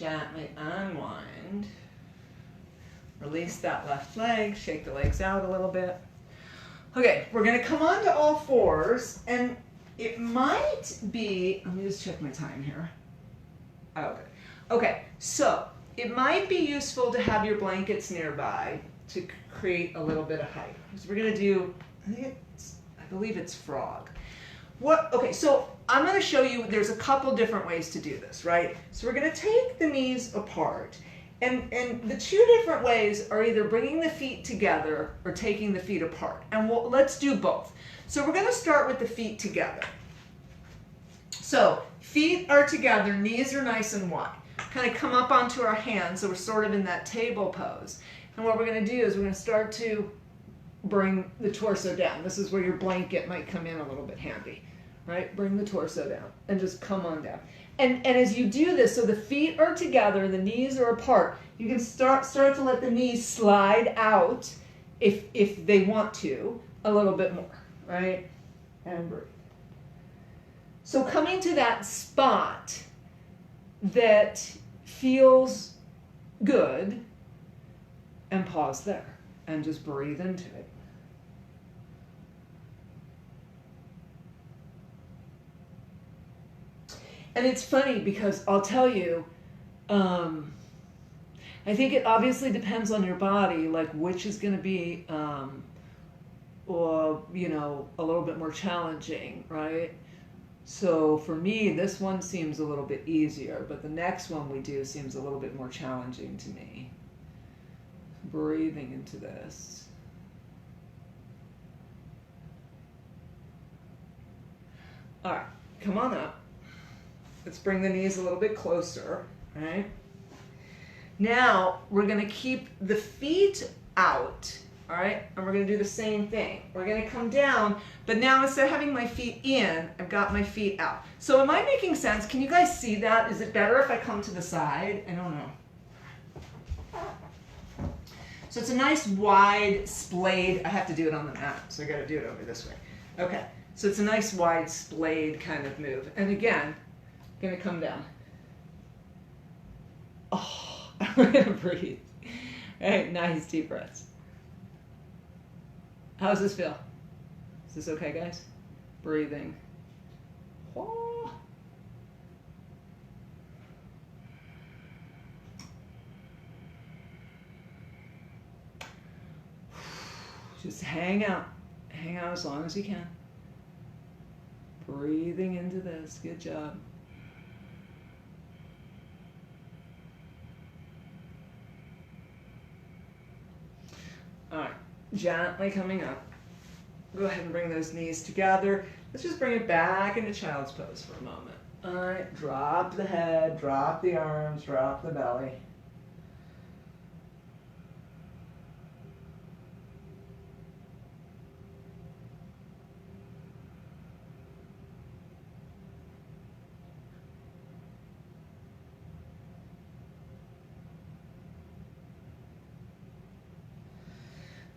Gently unwind. Release that left leg, shake the legs out a little bit. Okay, we're gonna come on to all fours, and it might be, let me just check my time here. Oh, good. Okay, so it might be useful to have your blankets nearby to create a little bit of height. So we're gonna do, I believe it's frog. Okay, so I'm gonna show you, there's a couple different ways to do this, right? So we're gonna take the knees apart, and the two different ways are either bringing the feet together or taking the feet apart. And let's do both. So we're gonna start with the feet together. So feet are together, knees are nice and wide. Kind of come up onto our hands, so we're sort of in that table pose. And what we're gonna do is we're gonna start to bring the torso down. This is where your blanket might come in a little bit handy, right? Bring the torso down and just come on down. And as you do this, so the feet are together, the knees are apart, you can start to let the knees slide out if they want to, a little bit more, right? And breathe. So coming to that spot that feels good, and pause there and just breathe into it. And it's funny because I'll tell you, I think it obviously depends on your body, like which is going to be, or, you know, a little bit more challenging, right? So for me, this one seems a little bit easier, but the next one we do seems a little bit more challenging to me. Breathing into this. All right, come on up. Let's bring the knees a little bit closer, right? Now, we're gonna keep the feet out, all right? And we're gonna do the same thing. We're gonna come down, but now instead of having my feet in, I've got my feet out. So am I making sense? Can you guys see that? Is it better if I come to the side? I don't know. So it's a nice wide splayed, I have to do it on the mat, so I gotta do it over this way. Okay, so it's a nice wide splayed kind of move. And again, I'm gonna come down. Oh, I'm gonna breathe. All right, nice deep breaths. How does this feel? Is this okay, guys? Breathing. Oh. Just hang out as long as you can. Breathing into this, good job. All right, gently coming up. Go ahead and bring those knees together. Let's just bring it back into child's pose for a moment. All right, drop the head, drop the arms, drop the belly.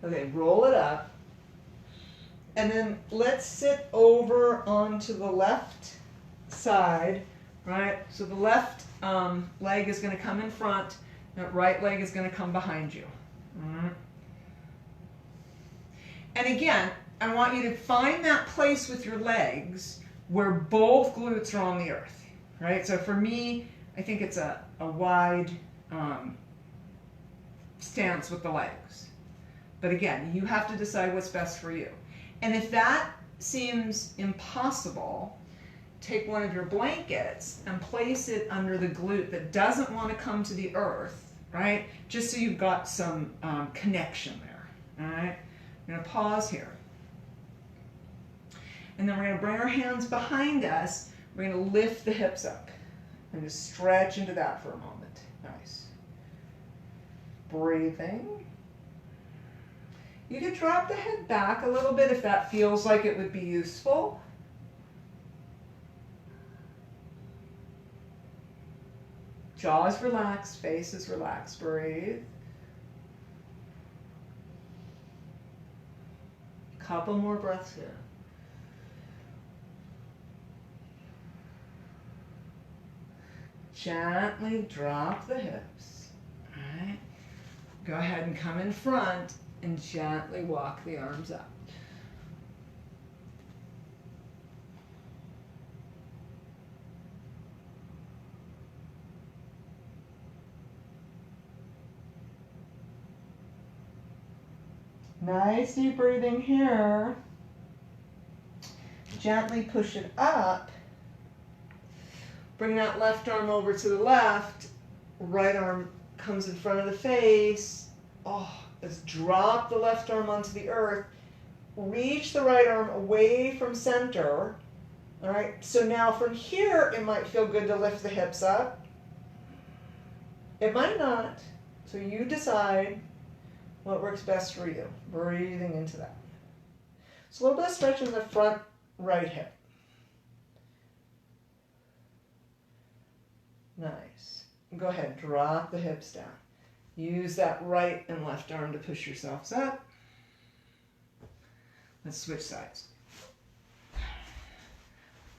Okay, roll it up. And then let's sit over onto the left side, right? So the left leg is going to come in front, and the right leg is going to come behind you. And again, I want you to find that place with your legs where both glutes are on the earth, right? So for me, I think it's a wide stance with the legs. But again, you have to decide what's best for you. And if that seems impossible, take one of your blankets and place it under the glute that doesn't want to come to the earth, right? Just so you've got some connection there, all right? I'm going to pause here. And then we're going to bring our hands behind us. We're going to lift the hips up and just stretch into that for a moment. Nice. Breathing. You could drop the head back a little bit if that feels like it would be useful. Jaws relaxed, face is relaxed. Breathe. Couple more breaths here. Gently drop the hips. All right. Go ahead and come in front and gently walk the arms up. Nice deep breathing here. Gently push it up. Bring that left arm over to the left. Right arm comes in front of the face. Oh, let's drop the left arm onto the earth. Reach the right arm away from center. All right, so now from here, it might feel good to lift the hips up. It might not, so you decide what works best for you. Breathing into that. So a little bit of stretch in the front right hip. Nice. Go ahead, drop the hips down. Use that right and left arm to push yourselves up. Let's switch sides.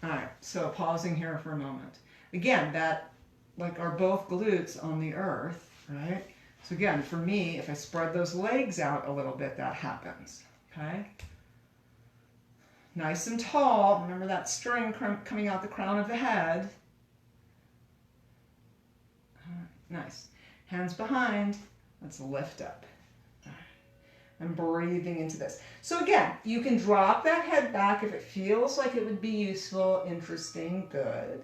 All right, so pausing here for a moment. Again, that like are both glutes on the earth, right? So again, for me, if I spread those legs out a little bit, that happens, okay? Nice and tall. Remember that string coming out the crown of the head. Nice. Hands behind. Let's lift up. And breathing into this. So again, you can drop that head back if it feels like it would be useful, interesting, good.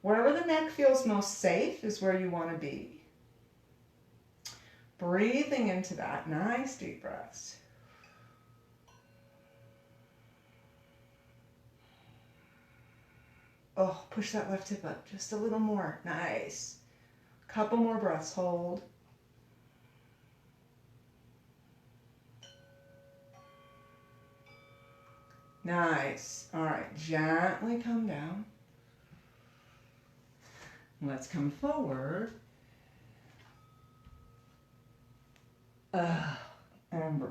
Wherever the neck feels most safe is where you want to be. Breathing into that. Nice deep breaths. Oh, push that left hip up just a little more. Nice. Couple more breaths. Hold. Nice. All right, gently come down. Let's come forward. And breathe.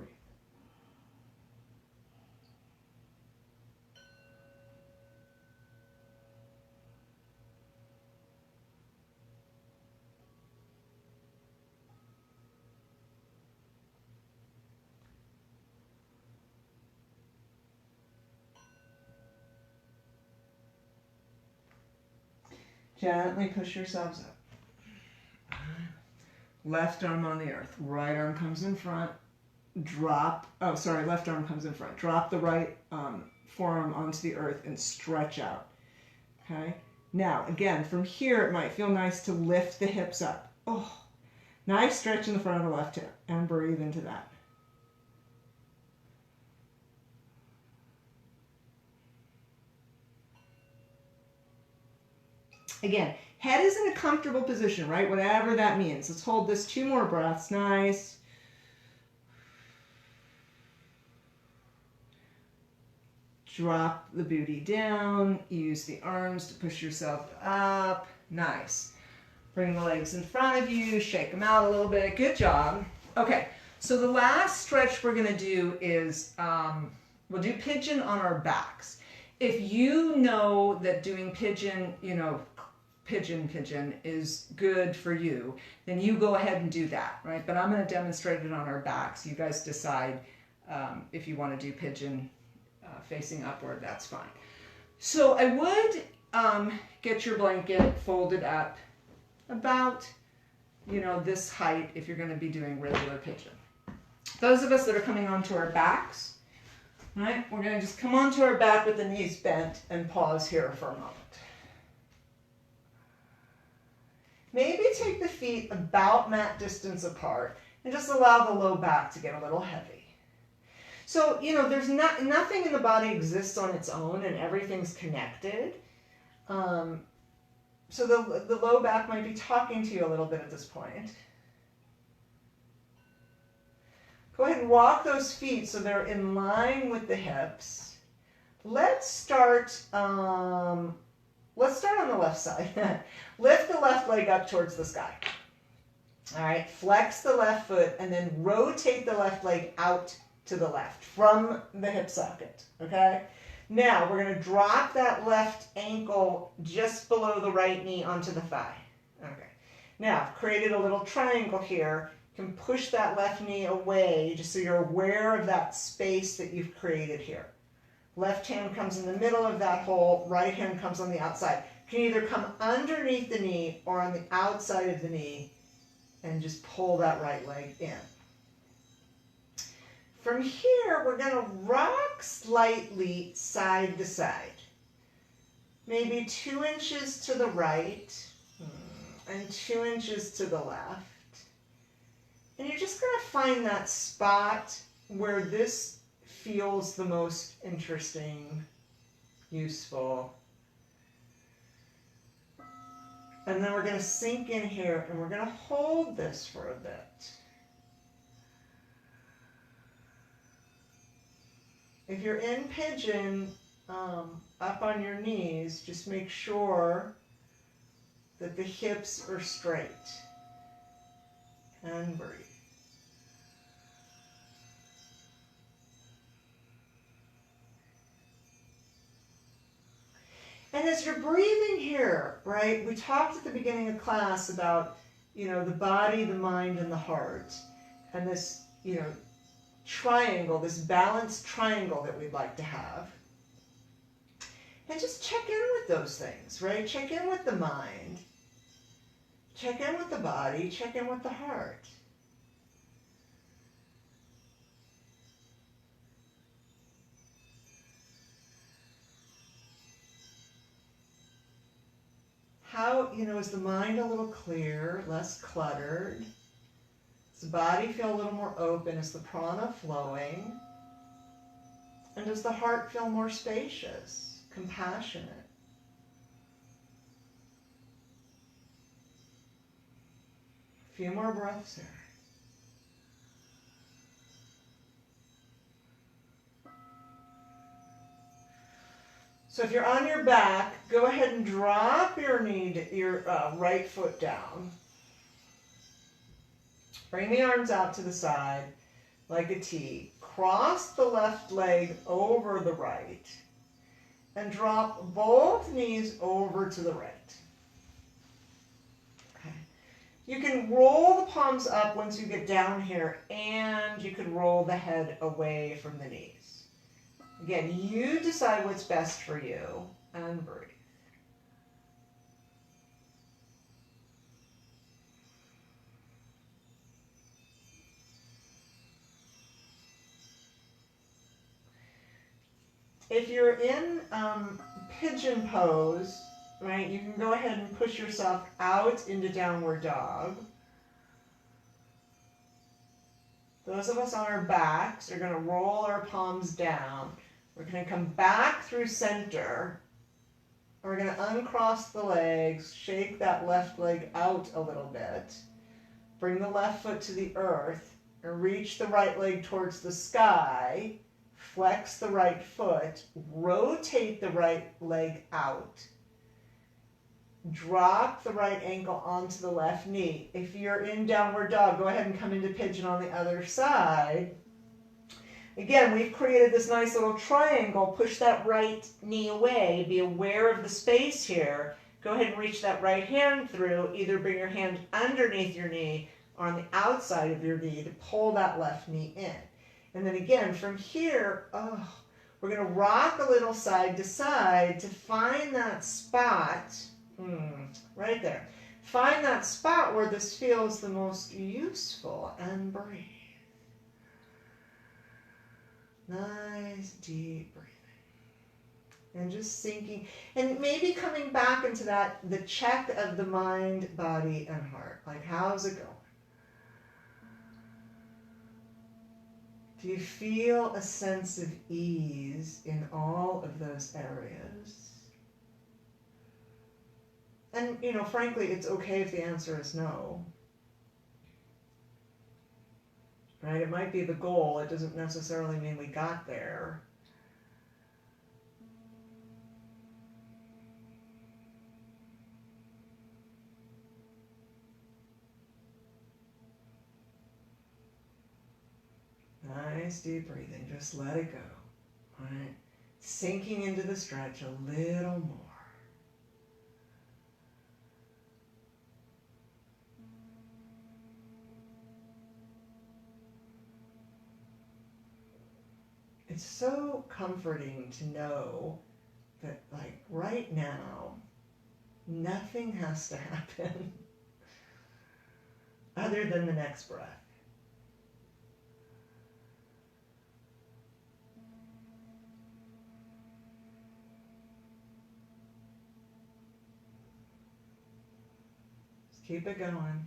Gently push yourselves up. Left arm on the earth. Right arm comes in front. Drop, left arm comes in front. Drop the right forearm onto the earth and stretch out. Okay? Now, again, from here, it might feel nice to lift the hips up. Oh, nice stretch in the front of the left hip. And breathe into that. Again, head is in a comfortable position, right? Whatever that means. Let's hold this 2 more breaths. Nice. Drop the booty down. Use the arms to push yourself up. Nice. Bring the legs in front of you. Shake them out a little bit. Good job. Okay, so the last stretch we're going to do is we'll do pigeon on our backs. If you know that doing pigeon, pigeon is good for you, then you go ahead and do that, right? But I'm going to demonstrate it on our backs. You guys decide if you want to do pigeon facing upward, that's fine. So I would get your blanket folded up about, this height if you're going to be doing regular pigeon. Those of us that are coming onto our backs, right, we're going to just come onto our back with the knees bent and pause here for a moment. Maybe take the feet about mat distance apart and just allow the low back to get a little heavy. So, there's nothing in the body exists on its own and everything's connected. So the low back might be talking to you a little bit at this point. Go ahead and walk those feet so they're in line with the hips. Let's start on the left side. Lift the left leg up towards the sky. All right, flex the left foot and then rotate the left leg out to the left from the hip socket, okay? Now, we're going to drop that left ankle just below the right knee onto the thigh. Okay. Now, I've created a little triangle here. You can push that left knee away just so you're aware of that space that you've created here. Left hand comes in the middle of that hole, right hand comes on the outside. You can either come underneath the knee or on the outside of the knee and just pull that right leg in. From here, we're going to rock slightly side to side. Maybe 2 inches to the right and 2 inches to the left. And you're just going to find that spot where this feels the most interesting, useful. And then we're going to sink in here and we're going to hold this for a bit. If you're in pigeon, up on your knees, just make sure that the hips are straight. And breathe. And as you're breathing here, right, we talked at the beginning of class about, the body, the mind, and the heart. And this, triangle, this balanced triangle that we'd like to have. And just check in with those things, right? Check in with the mind. Check in with the body. Check in with the heart. How, is the mind a little clear, less cluttered? Does the body feel a little more open? Is the prana flowing? And does the heart feel more spacious, compassionate? A few more breaths here. So if you're on your back, go ahead and drop your right foot down. Bring the arms out to the side like a T. Cross the left leg over the right. And drop both knees over to the right. Okay. You can roll the palms up once you get down here, and you can roll the head away from the knees. Again, you decide what's best for you, and breathe. If you're in pigeon pose, right, you can go ahead and push yourself out into downward dog. Those of us on our backs are going to roll our palms down. We're going to come back through center. We're going to uncross the legs, shake that left leg out a little bit. Bring the left foot to the earth, and reach the right leg towards the sky. Flex the right foot, rotate the right leg out. Drop the right ankle onto the left knee. If you're in downward dog, go ahead and come into pigeon on the other side. Again, we've created this nice little triangle. Push that right knee away. Be aware of the space here. Go ahead and reach that right hand through. Either bring your hand underneath your knee or on the outside of your knee to pull that left knee in. And then again, from here, we're going to rock a little side to side to find that spot, right there. Find that spot where this feels the most useful, and breathe. Nice, deep breathing. And just sinking, and maybe coming back into the check of the mind, body, and heart. Like, how's it going? Do you feel a sense of ease in all of those areas? And, frankly, it's okay if the answer is no. Right? It might be the goal. It doesn't necessarily mean we got there. Nice deep breathing. Just let it go. All right? Sinking into the stretch a little more. It's so comforting to know that, like, right now, nothing has to happen other than the next breath. Just keep it going.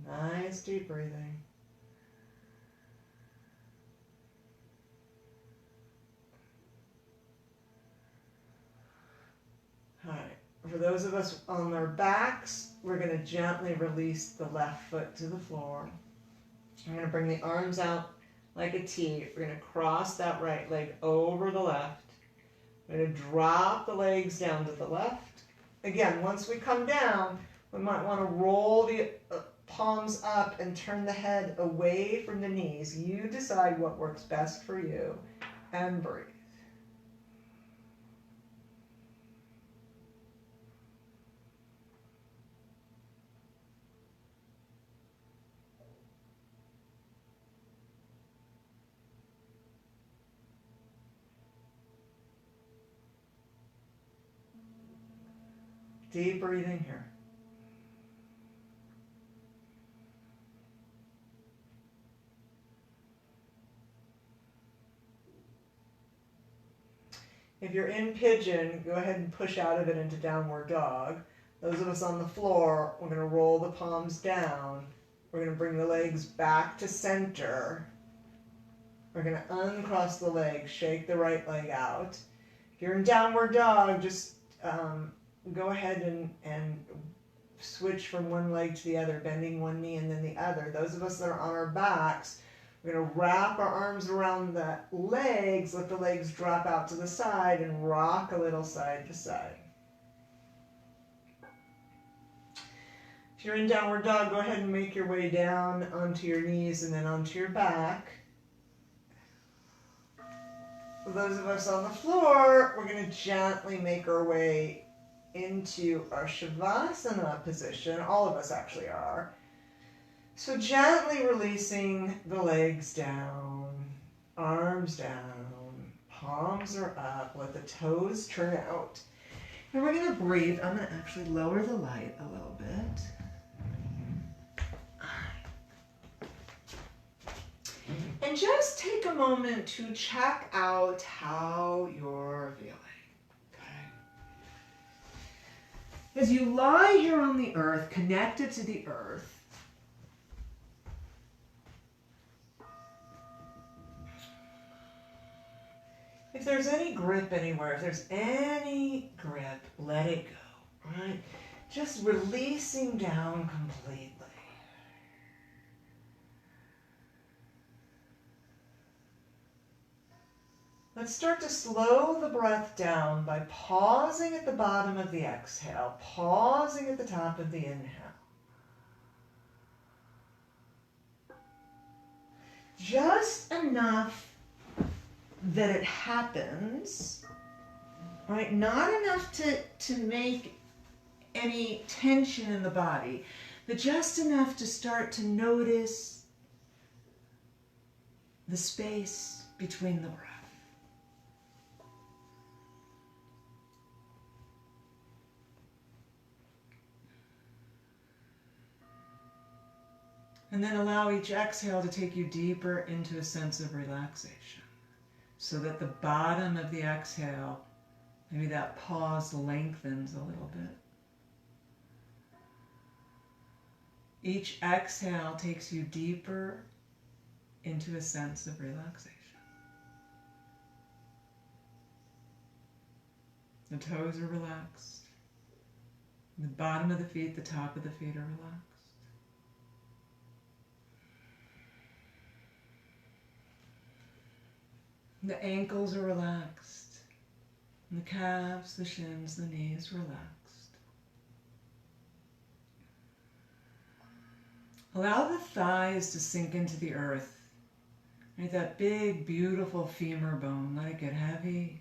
Nice deep breathing. All right. For those of us on our backs, we're going to gently release the left foot to the floor. I'm going to bring the arms out like a T. We're going to cross that right leg over the left. We're going to drop the legs down to the left. Again, once we come down, we might want to roll the palms up and turn the head away from the knees. You decide what works best for you, and breathe. Deep breathing here. If you're in pigeon, go ahead and push out of it into downward dog. Those of us on the floor, we're going to roll the palms down. We're going to bring the legs back to center. We're going to uncross the legs, shake the right leg out. If you're in downward dog, just go ahead and switch from one leg to the other, bending one knee and then the other. Those of us that are on our backs, we're going to wrap our arms around the legs, let the legs drop out to the side, and rock a little side to side. If you're in downward dog, go ahead and make your way down onto your knees and then onto your back. For those of us on the floor, we're going to gently make our way into our Shavasana position. All of us actually are. So gently releasing the legs down, arms down, palms are up, let the toes turn out. And we're going to breathe. I'm going to actually lower the light a little bit. And just take a moment to check out how you're feeling. As you lie here on the earth, connected to the earth, if there's any grip anywhere, if there's any grip, let it go, right? Just releasing down completely. Let's start to slow the breath down by pausing at the bottom of the exhale, pausing at the top of the inhale. Just enough that it happens, right? Not enough to make any tension in the body, but just enough to start to notice the space between the breath. And then allow each exhale to take you deeper into a sense of relaxation, so that the bottom of the exhale, maybe that pause lengthens a little bit. Each exhale takes you deeper into a sense of relaxation. The toes are relaxed. The bottom of the feet, the top of the feet are relaxed. The ankles are relaxed. The calves, the shins, the knees relaxed. Allow the thighs to sink into the earth. Right, that big, beautiful femur bone, let it get heavy.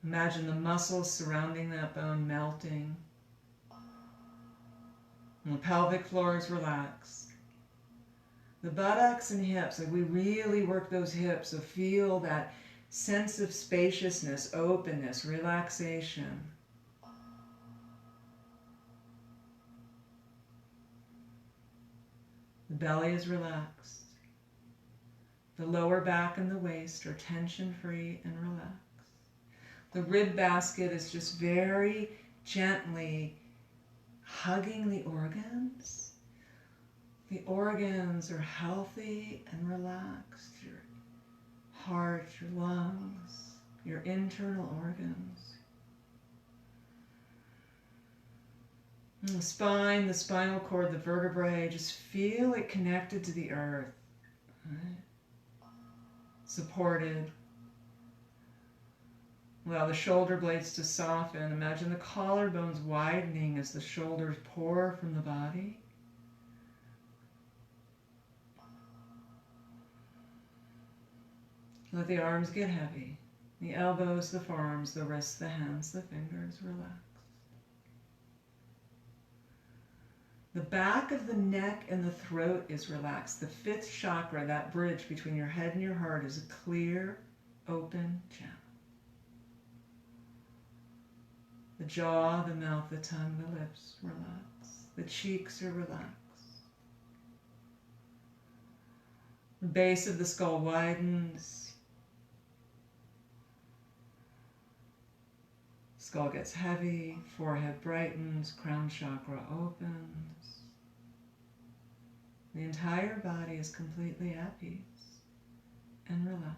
Imagine the muscles surrounding that bone melting. And the pelvic floor is relaxed. The buttocks and hips, like we really work those hips, so feel that sense of spaciousness, openness, relaxation. The belly is relaxed. The lower back and the waist are tension-free and relaxed. The rib basket is just very gently hugging the organs. The organs are healthy and relaxed. Your heart, your lungs, your internal organs. And the spine, the spinal cord, the vertebrae, just feel it connected to the earth. Right? Supported. Allow the shoulder blades to soften. Imagine the collarbones widening as the shoulders pour from the body. Let the arms get heavy. The elbows, the forearms, the wrists, the hands, the fingers, relax. The back of the neck and the throat is relaxed. The fifth chakra, that bridge between your head and your heart, is a clear, open channel. The jaw, the mouth, the tongue, the lips, relax. The cheeks are relaxed. The base of the skull widens. Skull gets heavy, forehead brightens, crown chakra opens. The entire body is completely at peace and relaxed.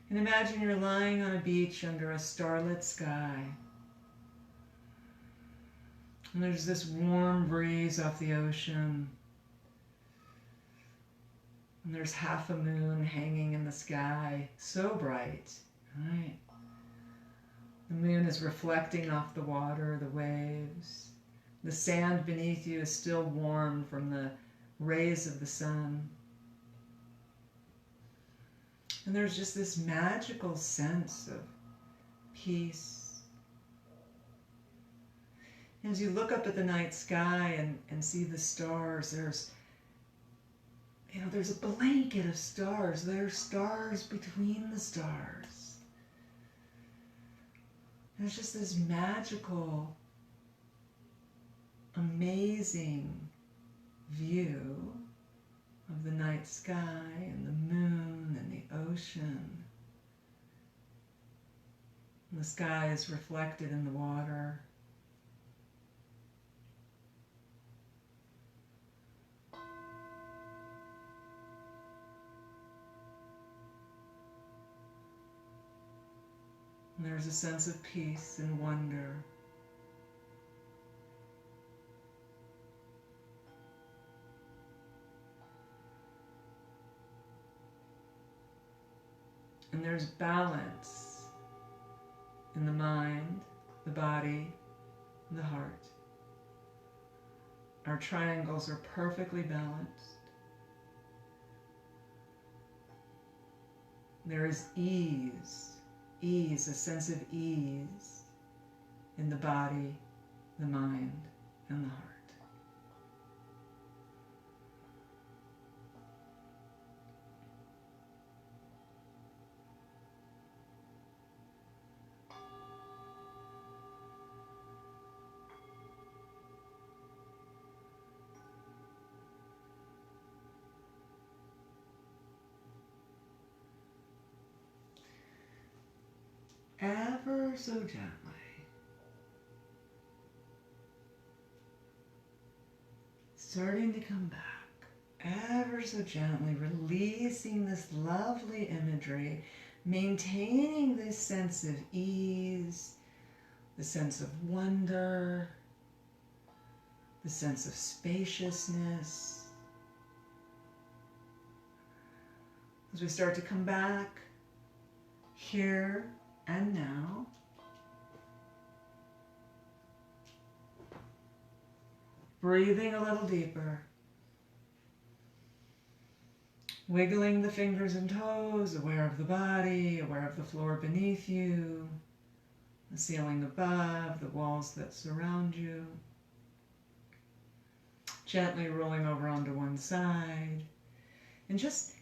And imagine you're lying on a beach under a starlit sky. And there's this warm breeze off the ocean. And there's half a moon hanging in the sky, so bright, right? The moon is reflecting off the water, the waves. The sand beneath you is still warm from the rays of the sun. And there's just this magical sense of peace. As you look up at the night sky and see the stars, there's a blanket of stars. There are stars between the stars. There's just this magical, amazing view of the night sky and the moon and the ocean. And the sky is reflected in the water. And there's a sense of peace and wonder. And there's balance in the mind, the body, and the heart. Our triangles are perfectly balanced. There is ease, a sense of ease in the body, the mind, and the heart. Ever so gently, starting to come back, ever so gently, releasing this lovely imagery, maintaining this sense of ease, the sense of wonder, the sense of spaciousness. As we start to come back here and now, breathing a little deeper, wiggling the fingers and toes, aware of the body, aware of the floor beneath you, the ceiling above, the walls that surround you. Gently rolling over onto one side, And just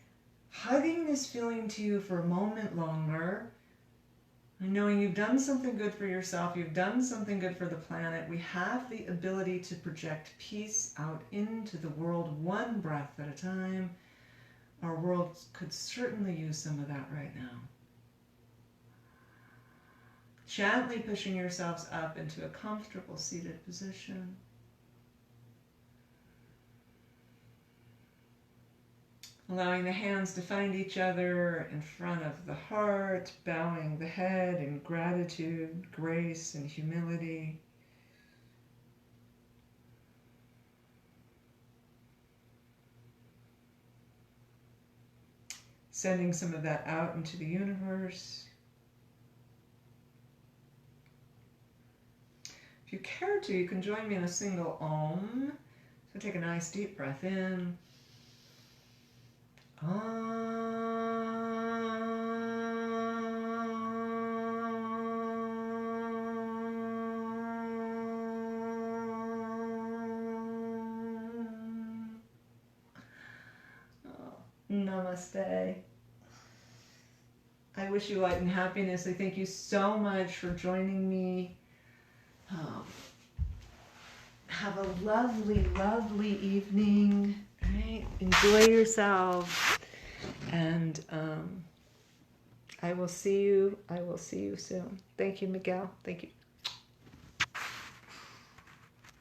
hugging this feeling to you for a moment longer, and knowing you've done something good for yourself, you've done something good for the planet. We have the ability to project peace out into the world, one breath at a time. Our world could certainly use some of that right now. Gently pushing yourselves up into a comfortable seated position. Allowing the hands to find each other in front of the heart, bowing the head in gratitude, grace, and humility. Sending some of that out into the universe. If you care to, you can join me in a single Om. So take a nice deep breath in. Namaste. I wish you light and happiness. I thank you so much for joining me. Have a lovely, lovely evening. Right? Enjoy yourself. And I will see you soon. Thank you, Miguel. Thank you.